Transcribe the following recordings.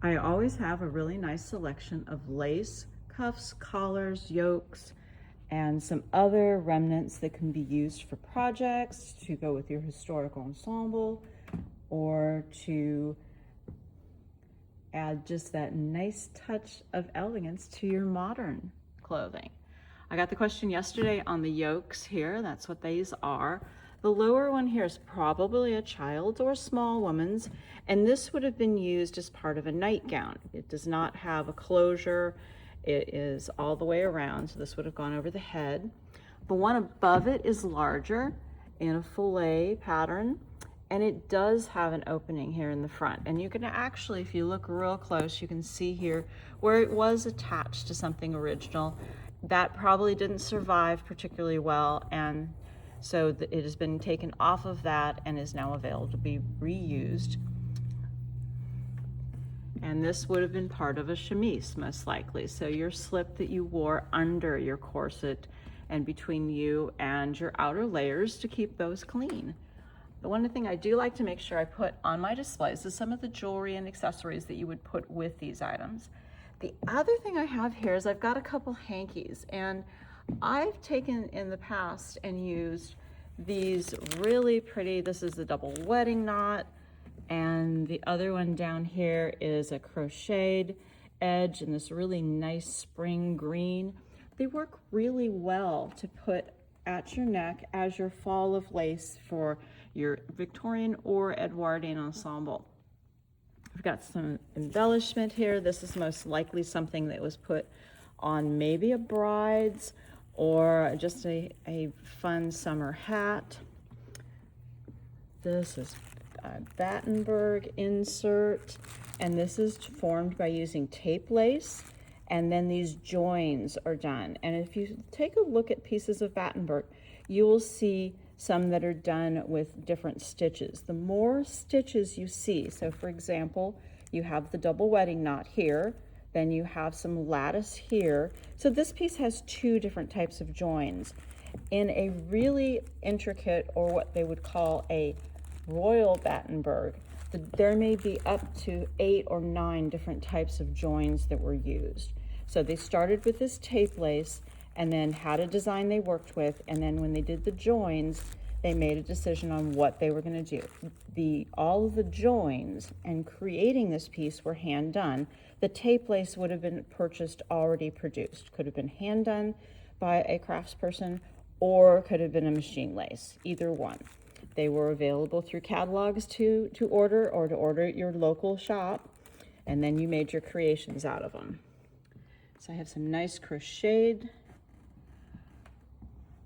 I always have a really nice selection of lace, cuffs, collars, yokes, and some other remnants that can be used for projects to go with your historical ensemble or to add just that nice touch of elegance to your modern clothing. I got the question yesterday on the yokes here. That's what these are. The lower one here is probably a child's or a small woman's, and this would have been used as part of a nightgown. It does not have a closure. It is all the way around, so this would have gone over the head. The one above it is larger in a fillet pattern, and it does have an opening here in the front. And you can actually, if you look real close, you can see here where it was attached to something original. That probably didn't survive particularly well, and so it has been taken off of that and is now available to be reused. And this would have been part of a chemise, most likely. So your slip that you wore under your corset and between you and your outer layers to keep those clean. The one thing I do like to make sure I put on my displays is some of the jewelry and accessories that you would put with these items. The other thing I have here is I've got a couple hankies, and I've taken in the past and used these really pretty, this is the double wedding knot, and the other one down here is a crocheted edge in this really nice spring green. They work really well to put at your neck as your fall of lace for your Victorian or Edwardian ensemble. I've got some embellishment here. This is most likely something that was put on maybe a bride's or just a fun summer hat. This is a Battenberg insert, and this is formed by using tape lace, and then these joins are done. And if you take a look at pieces of Battenberg, you will see some that are done with different stitches. The more stitches you see, so for example, you have the double wedding knot here, then you have some lattice here. So this piece has two different types of joins. In a really intricate, or what they would call a royal Battenberg, there may be up to 8 or 9 different types of joins that were used. So they started with this tape lace and then had a design they worked with, and then when they did the joins, they made a decision on what they were going to do. All of the joins and creating this piece were hand done. The tape lace would have been purchased already produced. Could have been hand done by a craftsperson or could have been a machine lace, either one. They were available through catalogs to order or to order at your local shop, and then you made your creations out of them. So I have some nice crocheted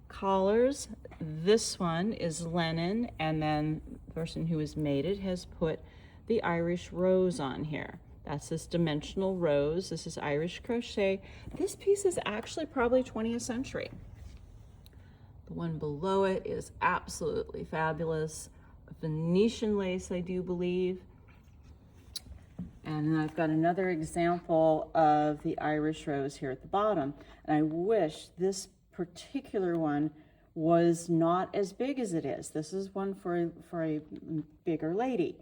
collars. This one is linen, and then the person who has made it has put the Irish rose on here. That's this dimensional rose. This is Irish crochet. This piece is actually probably 20th century. The one below it is absolutely fabulous. Venetian lace, I do believe. And then I've got another example of the Irish rose here at the bottom. And I wish this particular one was not as big as it is. This is one for a bigger lady,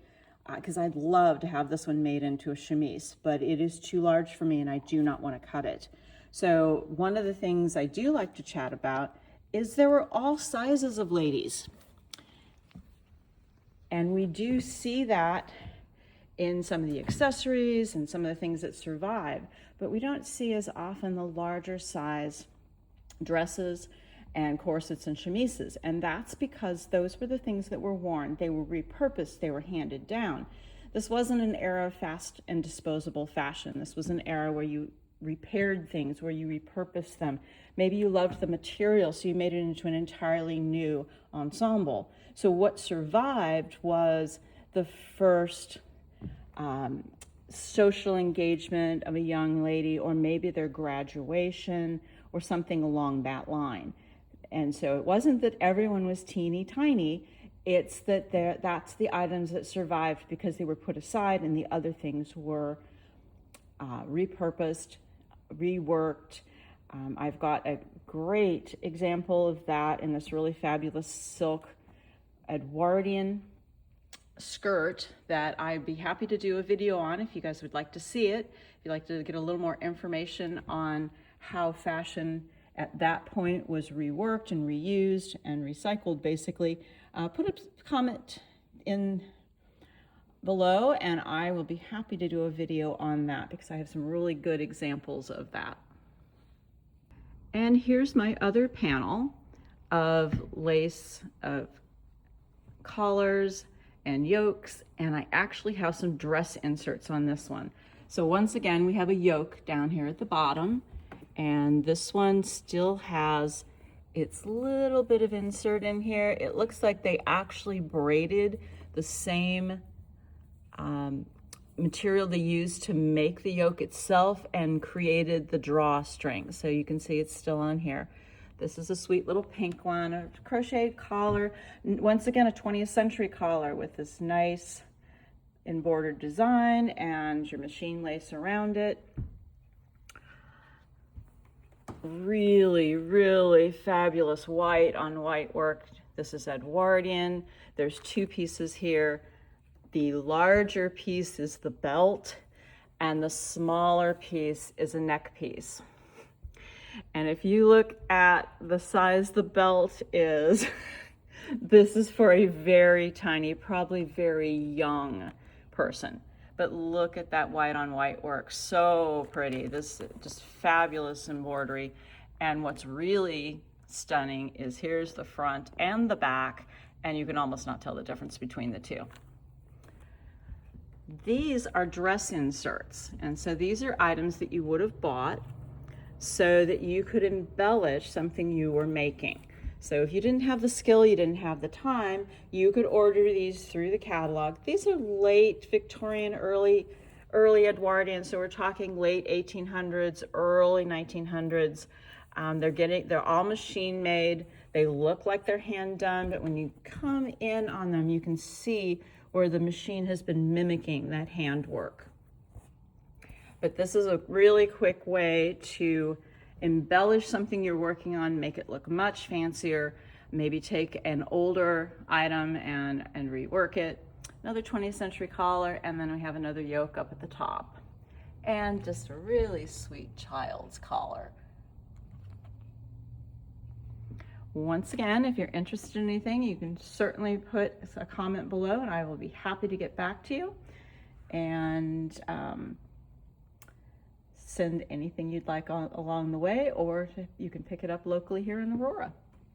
because I'd love to have this one made into a chemise, but it is too large for me and I do not want to cut it. So one of the things I do like to chat about is there were all sizes of ladies. And we do see that in some of the accessories and some of the things that survive, but we don't see as often the larger size dresses and corsets and chemises. And that's because those were the things that were worn. They were repurposed, they were handed down. This wasn't an era of fast and disposable fashion. This was an era where you repaired things, where you repurposed them. Maybe you loved the material, so you made it into an entirely new ensemble. So what survived was the first social engagement of a young lady, or maybe their graduation, or something along that line. And so it wasn't that everyone was teeny tiny, it's that that's the items that survived because they were put aside and the other things were repurposed, reworked. I've got a great example of that in this really fabulous silk Edwardian skirt that I'd be happy to do a video on if you guys would like to see it. If you'd like to get a little more information on how fashion at that point was reworked and reused and recycled, basically, put a comment in below and I will be happy to do a video on that because I have some really good examples of that. And here's my other panel of lace, of collars and yokes, and I actually have some dress inserts on this one. So once again, we have a yoke down here at the bottom, and this one still has its little bit of insert in here. It looks like they actually braided the same material they used to make the yoke itself and created the drawstring. So you can see it's still on here. This is a sweet little pink one, a crocheted collar. Once again, a 20th century collar with this nice embroidered design and your machine lace around it. Really, really fabulous white on white work. This is Edwardian. There's two pieces here. The larger piece is the belt and the smaller piece is a neck piece. And if you look at the size the belt is, this is for a very tiny, probably very young person. But look at that white on white work, so pretty. This is just fabulous embroidery. And what's really stunning is here's the front and the back, and you can almost not tell the difference between the two. These are dress inserts, and so these are items that you would have bought so that you could embellish something you were making. So if you didn't have the skill, you didn't have the time, you could order these through the catalog. These are late Victorian, early Edwardian, so we're talking late 1800s, early 1900s. They're all machine made. They look like they're hand done, but when you come in on them, you can see where the machine has been mimicking that handwork. But this is a really quick way to embellish something you're working on, make it look much fancier, maybe take an older item and rework it. Another 20th century collar, and then we have another yoke up at the top. And just a really sweet child's collar. Once again, if you're interested in anything, you can certainly put a comment below and I will be happy to get back to you and send anything you'd like along the way, or you can pick it up locally here in Aurora.